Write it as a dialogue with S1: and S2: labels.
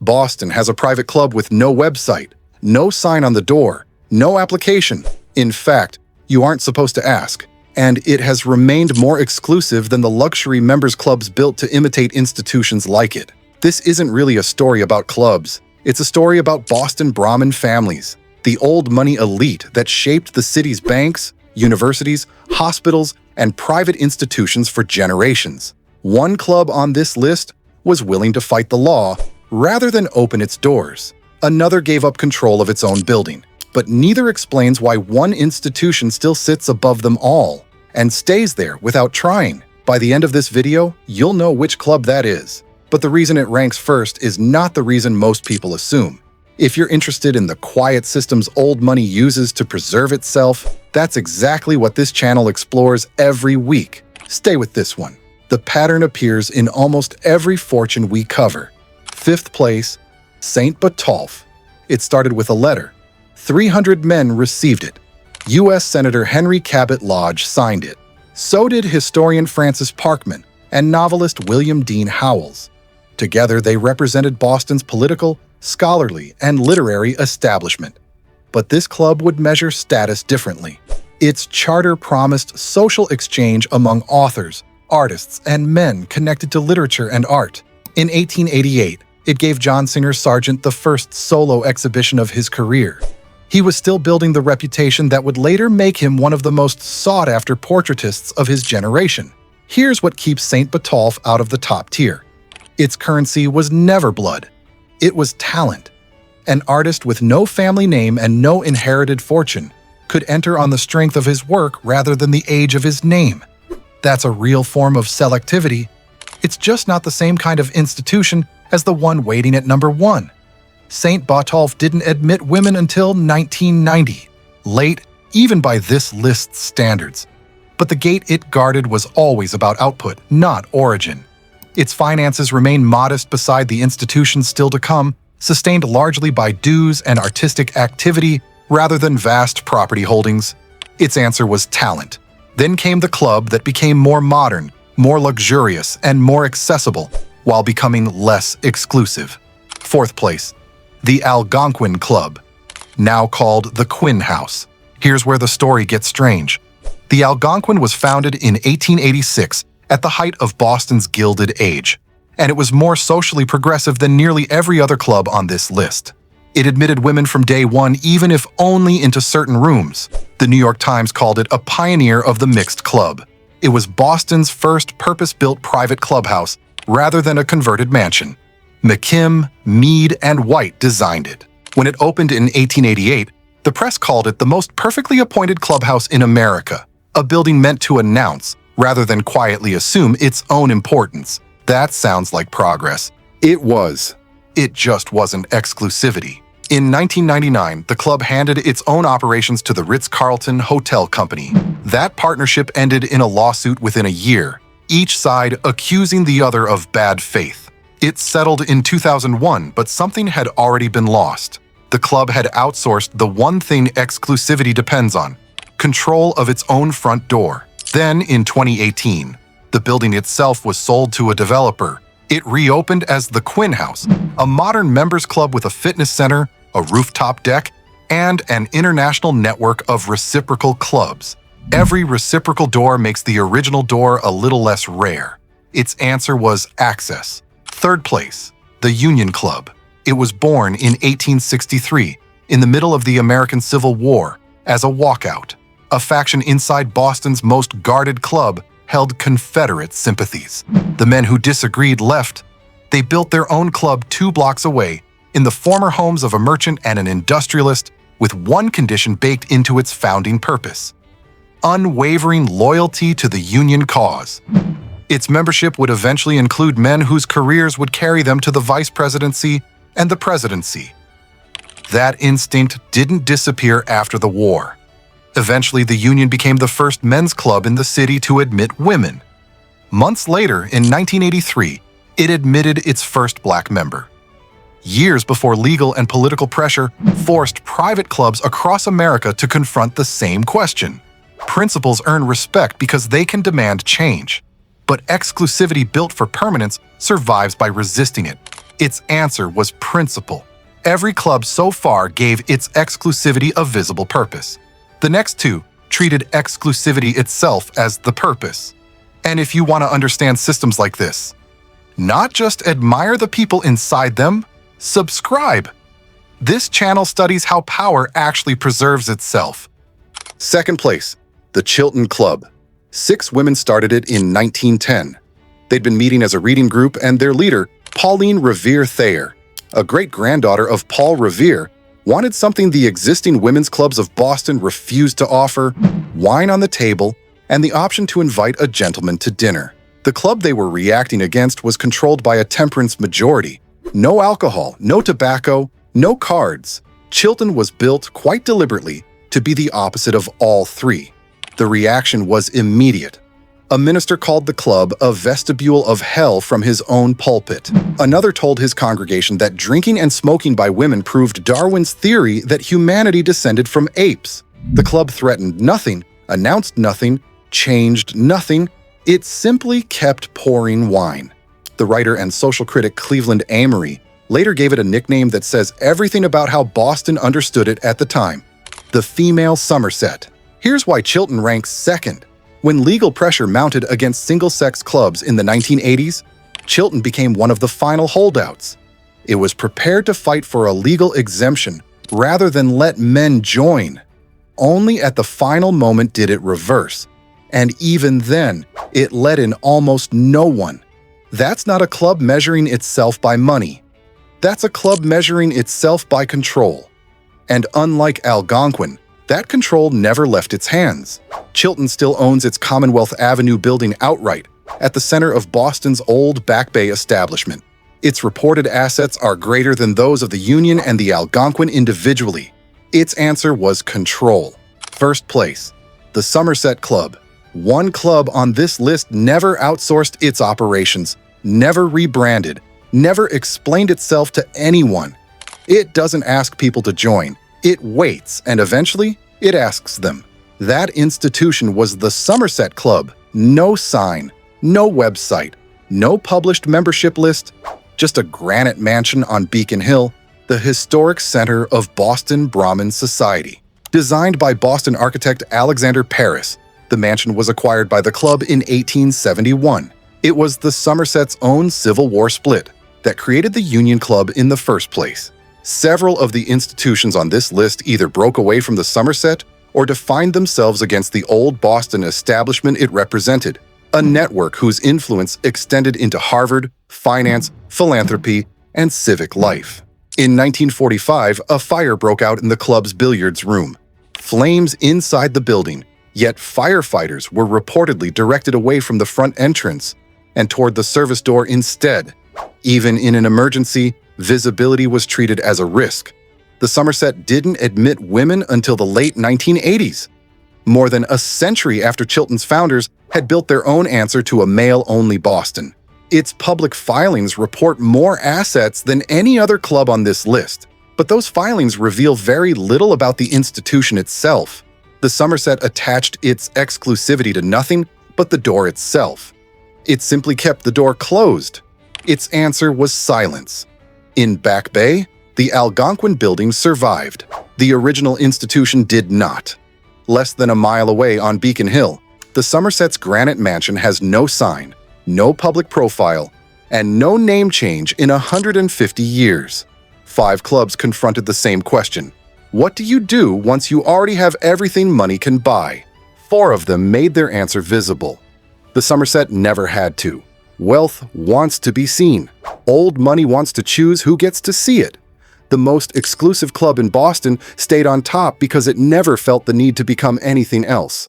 S1: Boston has a private club with no website, no sign on the door, no application. In fact, you aren't supposed to ask. And it has remained more exclusive than the luxury members clubs built to imitate institutions like it. This isn't really a story about clubs. It's a story about Boston Brahmin families, the old money elite that shaped the city's banks, universities, hospitals, and private institutions for generations. One club on this list was willing to fight the law rather than open its doors. Another gave up control of its own building. But neither explains why one institution still sits above them all and stays there without trying. By the end of this video, you'll know which club that is. But the reason it ranks first is not the reason most people assume. If you're interested in the quiet systems old money uses to preserve itself, that's exactly what this channel explores every week. Stay with this one. The pattern appears in almost every fortune we cover. 5th place, St. Botolph. It started with a letter. 300 men received it. U.S. Senator Henry Cabot Lodge signed it. So did historian Francis Parkman and novelist William Dean Howells. Together, they represented Boston's political, scholarly, and literary establishment. But this club would measure status differently. Its charter promised social exchange among authors, artists, and men connected to literature and art. In 1888, it gave John Singer Sargent the first solo exhibition of his career. He was still building the reputation that would later make him one of the most sought-after portraitists of his generation. Here's what keeps St. Botolph out of the top tier. Its currency was never blood. It was talent. An artist with no family name and no inherited fortune could enter on the strength of his work rather than the age of his name. That's a real form of selectivity. It's just not the same kind of institution as the one waiting at number 1. St. Botolph didn't admit women until 1990, late even by this list's standards. But the gate it guarded was always about output, not origin. Its finances remain modest beside the institutions still to come, sustained largely by dues and artistic activity rather than vast property holdings. Its answer was talent. Then came the club that became more modern, more luxurious, and more accessible, while becoming less exclusive. 4th place, the Algonquin Club, now called the Quin House. Here's where the story gets strange. The Algonquin was founded in 1886 at the height of Boston's Gilded Age, and it was more socially progressive than nearly every other club on this list. It admitted women from day one, even if only into certain rooms. The New York Times called it a pioneer of the mixed club. It was Boston's first purpose-built private clubhouse rather than a converted mansion. McKim, Mead, and White designed it. When it opened in 1888, the press called it the most perfectly appointed clubhouse in America, a building meant to announce, rather than quietly assume, its own importance. That sounds like progress. It was. It just wasn't exclusivity. In 1999, the club handed its own operations to the Ritz-Carlton Hotel Company. That partnership ended in a lawsuit within a year, each side accusing the other of bad faith. It settled in 2001, but something had already been lost. The club had outsourced the one thing exclusivity depends on: control of its own front door. Then, in 2018, the building itself was sold to a developer. It reopened as the Quin House, a modern members club with a fitness center, a rooftop deck, and an international network of reciprocal clubs. Every reciprocal door makes the original door a little less rare. Its answer was access. 3rd place, the Union Club. It was born in 1863, in the middle of the American Civil War, as a walkout. A faction inside Boston's most guarded club held Confederate sympathies. The men who disagreed left. They built their own club 2 blocks away, in the former homes of a merchant and an industrialist, with one condition baked into its founding purpose: unwavering loyalty to the Union cause. Its membership would eventually include men whose careers would carry them to the vice presidency and the presidency. That instinct didn't disappear after the war. Eventually, the Union became the first men's club in the city to admit women. Months later, in 1983, it admitted its first black member. Years before legal and political pressure forced private clubs across America to confront the same question. Principles earn respect because they can demand change. But exclusivity built for permanence survives by resisting it. Its answer was principle. Every club so far gave its exclusivity a visible purpose. The next two treated exclusivity itself as the purpose. And if you want to understand systems like this, not just admire the people inside them, subscribe. This channel studies how power actually preserves itself. Second place, the Chilton Club. 6 women started it in 1910. They'd been meeting as a reading group, and their leader, Pauline Revere Thayer, a great-granddaughter of Paul Revere, wanted something the existing women's clubs of Boston refused to offer: wine on the table and the option to invite a gentleman to dinner. The club they were reacting against was controlled by a temperance majority. No alcohol, no tobacco, no cards. Chilton was built quite deliberately to be the opposite of all three. The reaction was immediate. A minister called the club a vestibule of hell from his own pulpit. Another told his congregation that drinking and smoking by women proved Darwin's theory that humanity descended from apes. The club threatened nothing, announced nothing, changed nothing. It simply kept pouring wine. The writer and social critic Cleveland Amory later gave it a nickname that says everything about how Boston understood it at the time: the female Somerset. Here's why Chilton ranks second. When legal pressure mounted against single-sex clubs in the 1980s, Chilton became one of the final holdouts. It was prepared to fight for a legal exemption rather than let men join. Only at the final moment did it reverse, and even then, it let in almost no one. That's not a club measuring itself by money. That's a club measuring itself by control. And unlike Algonquin, that control never left its hands. Chilton still owns its Commonwealth Avenue building outright, at the center of Boston's old Back Bay establishment. Its reported assets are greater than those of the Union and the Algonquin individually. Its answer was control. First place, the Somerset Club. One club on this list never outsourced its operations, never rebranded, never explained itself to anyone. It doesn't ask people to join. It waits, and eventually, it asks them. That institution was the Somerset Club. No sign, no website, no published membership list, just a granite mansion on Beacon Hill, the historic center of Boston Brahmin society. Designed by Boston architect Alexander Paris, the mansion was acquired by the club in 1871. It was the Somerset's own Civil War split that created the Union Club in the first place. Several of the institutions on this list either broke away from the Somerset or defined themselves against the old Boston establishment it represented, a network whose influence extended into Harvard, finance, philanthropy, and civic life. In 1945, a fire broke out in the club's billiards room. Flames inside the building, yet firefighters were reportedly directed away from the front entrance and toward the service door instead. Even in an emergency, visibility was treated as a risk. The Somerset didn't admit women until the late 1980s. More than a century after Chilton's founders had built their own answer to a male-only Boston. Its public filings report more assets than any other club on this list, but those filings reveal very little about the institution itself. The Somerset attached its exclusivity to nothing but the door itself. It simply kept the door closed. Its answer was silence. In Back Bay, the Algonquin building survived. The original institution did not. Less than a mile away on Beacon Hill, the Somerset's granite mansion has no sign, no public profile, and no name change in 150 years. 5 clubs confronted the same question. What do you do once you already have everything money can buy? 4 of them made their answer visible. The Somerset never had to. Wealth wants to be seen. Old money wants to choose who gets to see it. The most exclusive club in Boston stayed on top because it never felt the need to become anything else.